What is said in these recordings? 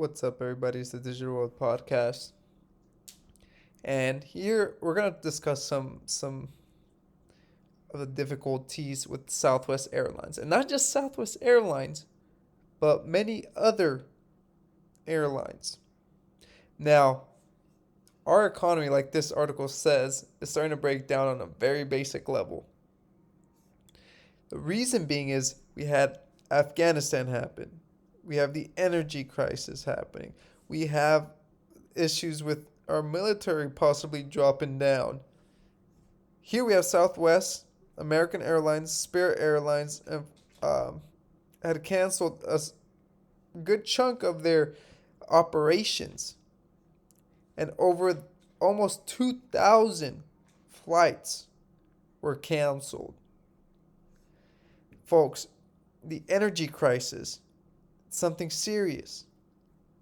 What's up, everybody? It's the Digital World Podcast, and here we're gonna discuss some of the difficulties with Southwest Airlines, and not just Southwest Airlines, but many other airlines. Now, our economy, like this article says, is starting to break down on a very basic level. The reason being is we had Afghanistan happen. We have the energy crisis happening. We have issues with our military possibly dropping down. Here we have Southwest, American Airlines, Spirit Airlines, and had canceled a good chunk of their operations, and over almost 2,000 flights were canceled. Folks, the energy crisis, something serious.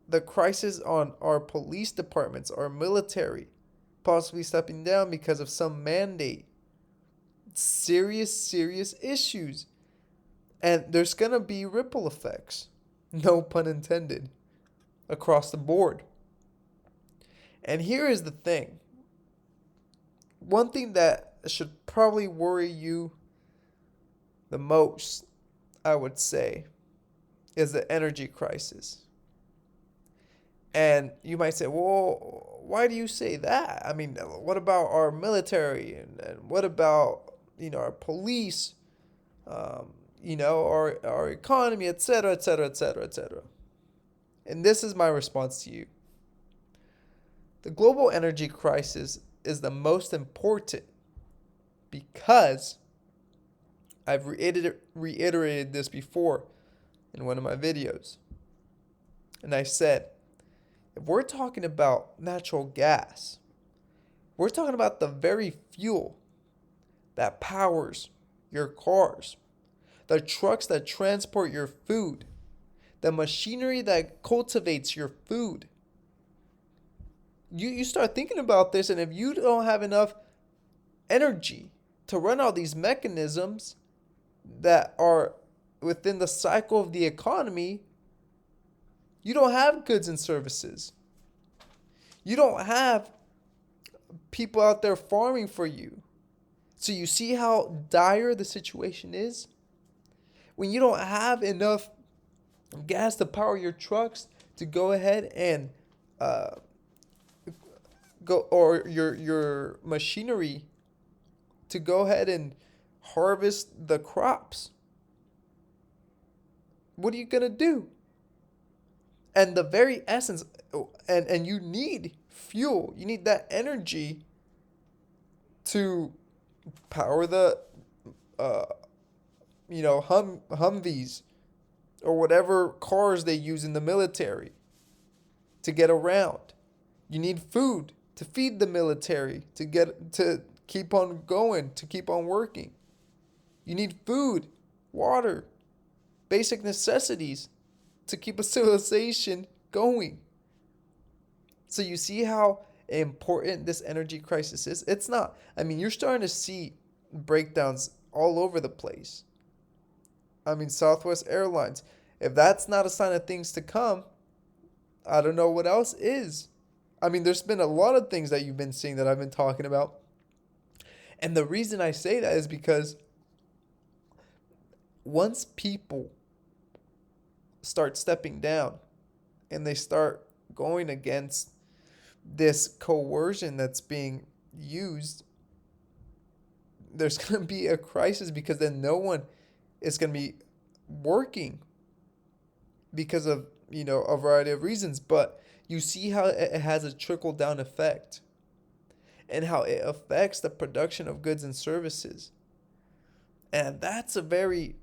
The crisis on our police departments, our military, possibly stepping down because of some mandate. Serious issues. And there's going to be ripple effects, no pun intended, across the board. And here is the thing. One thing that should probably worry you the most, I would say, is the energy crisis. And you might say, well, why do you say that? I mean, what about our military? And what about, our police, our economy, etc., etc., etc., etc. And this is my response to you. The global energy crisis is the most important because I've reiterated this before in one of my videos. And I said, if we're talking about natural gas, we're talking about the very fuel that powers your cars, the trucks that transport your food, the machinery that cultivates your food. You start thinking about this, and if you don't have enough energy to run all these mechanisms that are within the cycle of the economy, you don't have goods and services. You don't have people out there farming for you. So you see how dire the situation is? When you don't have enough gas to power your trucks to go ahead and or your machinery to go ahead and harvest the crops, what are you going to do? And the very essence, and you need fuel, you need that energy to power the Humvees or whatever cars they use in the military to get around. You need food to feed the military to keep on going, to keep on working. You need food, water, basic necessities to keep a civilization going. So you see how important this energy crisis is? It's not. I mean, you're starting to see breakdowns all over the place. I mean, Southwest Airlines. If that's not a sign of things to come, I don't know what else is. I mean, there's been a lot of things that you've been seeing that I've been talking about. And the reason I say that is because once people start stepping down and they start going against this coercion that's being used, there's going to be a crisis because then no one is going to be working because of, a variety of reasons. But you see how it has a trickle down effect and how it affects the production of goods and services. And that's a very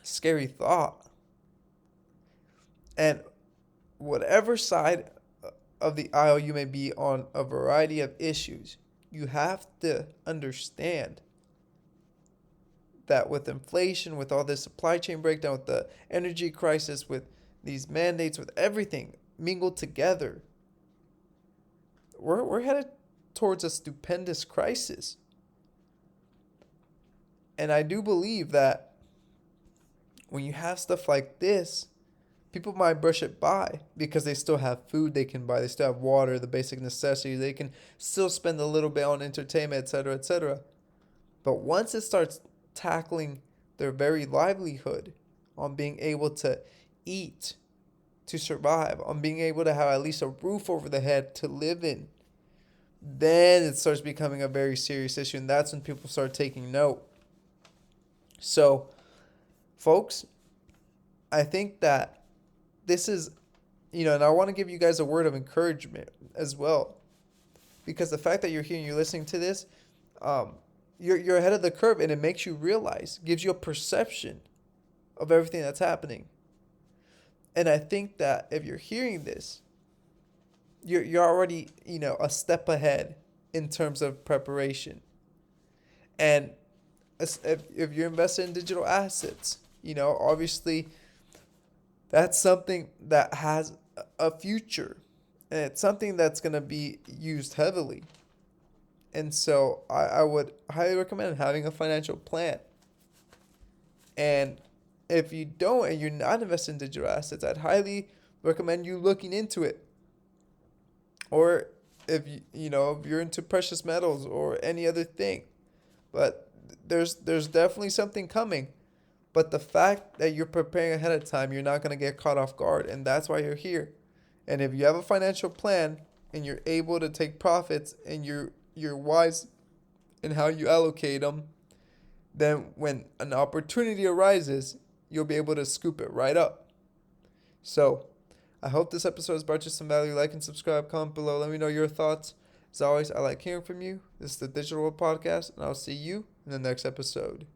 scary thought. And whatever side of the aisle you may be on a variety of issues, you have to understand that with inflation, with all this supply chain breakdown, with the energy crisis, with these mandates, with everything mingled together, we're headed towards a stupendous crisis. And I do believe that when you have stuff like this, people might brush it by because they still have food they can buy, they still have water, the basic necessities, they can still spend a little bit on entertainment, etc., etc. But once it starts tackling their very livelihood, on being able to eat, to survive, on being able to have at least a roof over the head to live in, then it starts becoming a very serious issue, and that's when people start taking note. So, folks, I think that this is, and I want to give you guys a word of encouragement as well, because the fact that you're here and you're listening to this, you're ahead of the curve, and it makes you realize, gives you a perception of everything that's happening. And I think that if you're hearing this, you're already, a step ahead in terms of preparation. And if you're invested in digital assets, obviously that's something that has a future, and it's something that's going to be used heavily. And so I would highly recommend having a financial plan. And if you don't and you're not invested in digital assets, I'd highly recommend you looking into it. Or if if you're into precious metals or any other thing. But there's definitely something coming. But the fact that you're preparing ahead of time, you're not going to get caught off guard, and that's why you're here. And if you have a financial plan and you're able to take profits and you're wise in how you allocate them, then when an opportunity arises, you'll be able to scoop it right up. So, I hope this episode has brought you some value. Like and subscribe, comment below. Let me know your thoughts. As always, I like hearing from you. This is the Digital World Podcast, and I'll see you in the next episode.